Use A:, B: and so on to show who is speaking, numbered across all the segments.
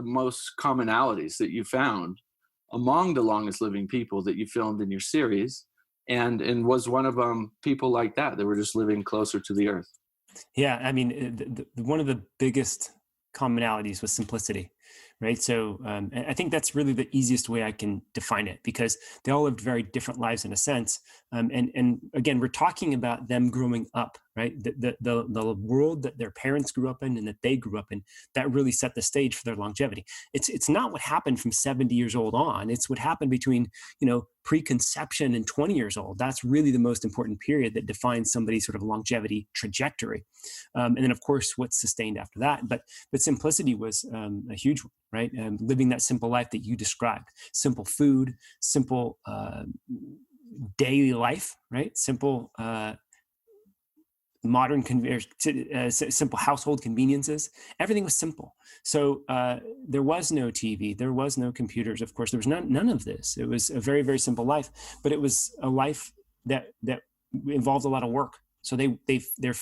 A: most commonalities that you found among the longest living people that you filmed in your series? And was one of them people like that were just living closer to the earth?
B: Yeah, I mean, one of the biggest commonalities was simplicity, right? So I think that's really the easiest way I can define it, because they all lived very different lives in a sense. And again, we're talking about them growing up, right? The world that their parents grew up in and that they grew up in, that really set the stage for their longevity. It's not what happened from 70 years old on. It's what happened between, preconception and 20 years old. That's really the most important period that defines somebody's sort of longevity trajectory. And then, of course, what's sustained after that. But simplicity was a huge one, right? Living that simple life that you described: simple food, simple daily life, right? Simple simple household conveniences. Everything was simple. So there was no TV, there was no computers. Of course, there was none of this. It was a very, very simple life, but it was a life that involved a lot of work. So they're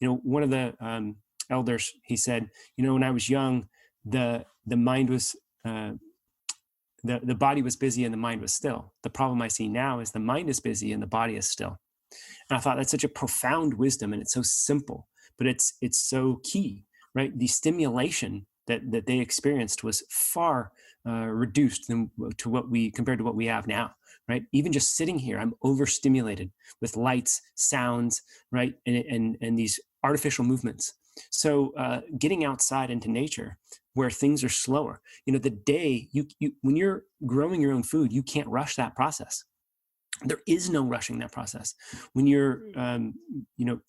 B: one of the elders, he said, when I was young, the mind was the body was busy and the mind was still. The problem I see now is the mind is busy and the body is still. And I thought that's such a profound wisdom, and it's so simple, but it's so key, right? The stimulation that they experienced was far reduced compared to what we have now, right? Even just sitting here, I'm overstimulated with lights, sounds, right, and these artificial movements. So getting outside into nature where things are slower, the day when you're growing your own food, you can't rush that process. There is no rushing that process. When you're,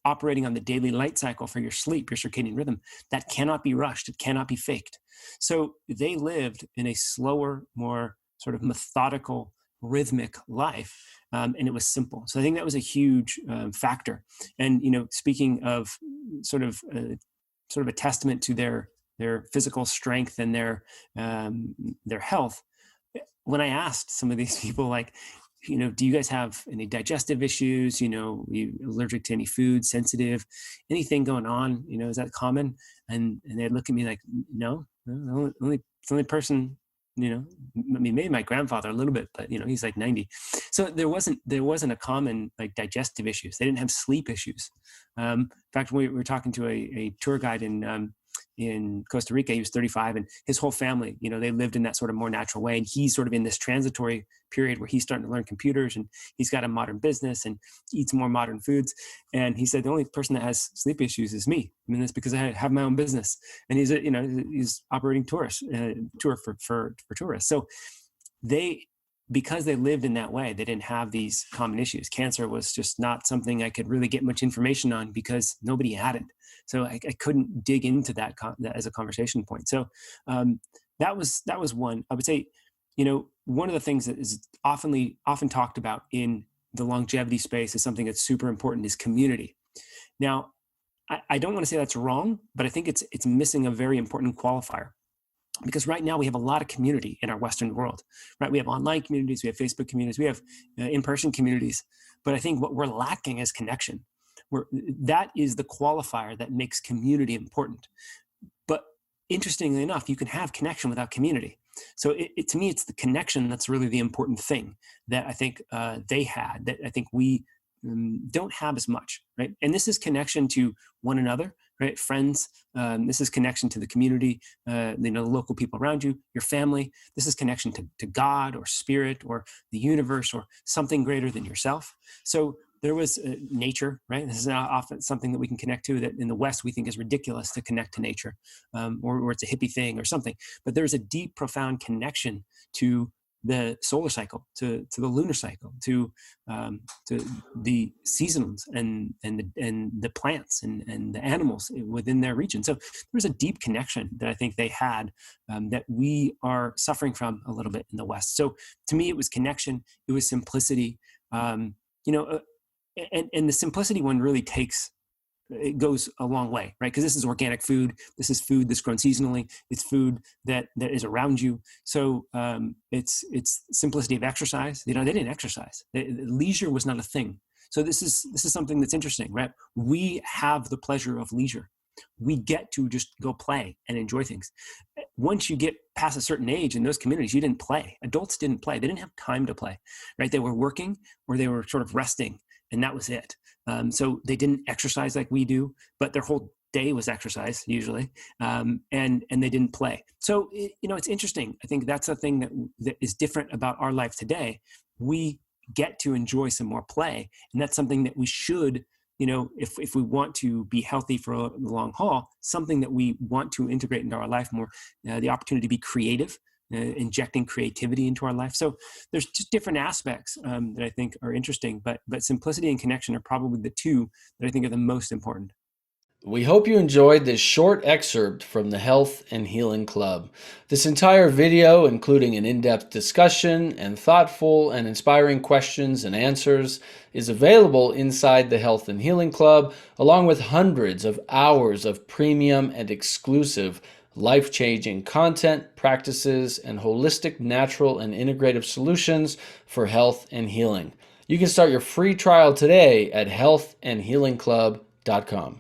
B: operating on the daily light cycle for your sleep, your circadian rhythm, that cannot be rushed. It cannot be faked. So they lived in a slower, more sort of methodical, rhythmic life, and it was simple. So I think that was a huge factor. And speaking of sort of a testament to their physical strength and their health, when I asked some of these people, like, do you guys have any digestive issues? Are you allergic to any food, sensitive, anything going on? Is that common? And they'd look at me like, no, the only person, maybe my grandfather a little bit, but he's like 90. So there wasn't a common like digestive issues. They didn't have sleep issues. In fact, we were talking to a tour guide in Costa Rica. He was 35, and his whole family, they lived in that sort of more natural way. And he's sort of in this transitory period where he's starting to learn computers, and he's got a modern business and eats more modern foods. And he said, the only person that has sleep issues is me. I mean, that's because I have my own business. And he's operating tour for tourists. So because they lived in that way, they didn't have these common issues. Cancer was just not something I could really get much information on because nobody had it. So I couldn't dig into that as a conversation point. So that was one. I would say, one of the things that is often talked about in the longevity space is something that's super important is community. Now, I don't want to say that's wrong, but I think it's missing a very important qualifier. Because right now we have a lot of community in our Western world, right? We have online communities, we have Facebook communities, we have in-person communities. But I think what we're lacking is connection. That is the qualifier that makes community important. But interestingly enough, you can have connection without community. So to me, it's the connection that's really the important thing that I think they had, that I think we don't have as much, right? And this is connection to one another, right? Friends. This is connection to the community, the local people around you, your family. This is connection to God or spirit or the universe or something greater than yourself. So there was nature, right? This is often something that we can connect to that in the West we think is ridiculous to connect to nature, or it's a hippie thing or something. But there's a deep, profound connection to the solar cycle, to the lunar cycle, to the seasons and the plants and the animals within their region. So there's a deep connection that I think they had that we are suffering from a little bit in the West. So to me, it was connection, it was simplicity, and the simplicity one really it goes a long way, right? Because this is organic food. This is food that's grown seasonally. It's food that is around you. So it's simplicity of exercise. They didn't exercise. Leisure was not a thing. So this is something that's interesting, right? We have the pleasure of leisure. We get to just go play and enjoy things. Once you get past a certain age in those communities, you didn't play. Adults didn't play. They didn't have time to play, right? They were working or they were sort of resting, and that was it. So they didn't exercise like we do, but their whole day was exercise usually, and they didn't play. So it's interesting. I think that's a thing that is different about our life today. We get to enjoy some more play, and that's something that we should, if we want to be healthy for the long haul, something that we want to integrate into our life more, the opportunity to be creative, injecting creativity into our life. So there's just different aspects that I think are interesting, but simplicity and connection are probably the two that I think are the most important.
C: We hope you enjoyed this short excerpt from the Health and Healing Club. This entire video, including an in-depth discussion and thoughtful and inspiring questions and answers, is available inside the Health and Healing Club, along with hundreds of hours of premium and exclusive life-changing content, practices, and holistic, natural, and integrative solutions for health and healing. You can start your free trial today at healthandhealingclub.com.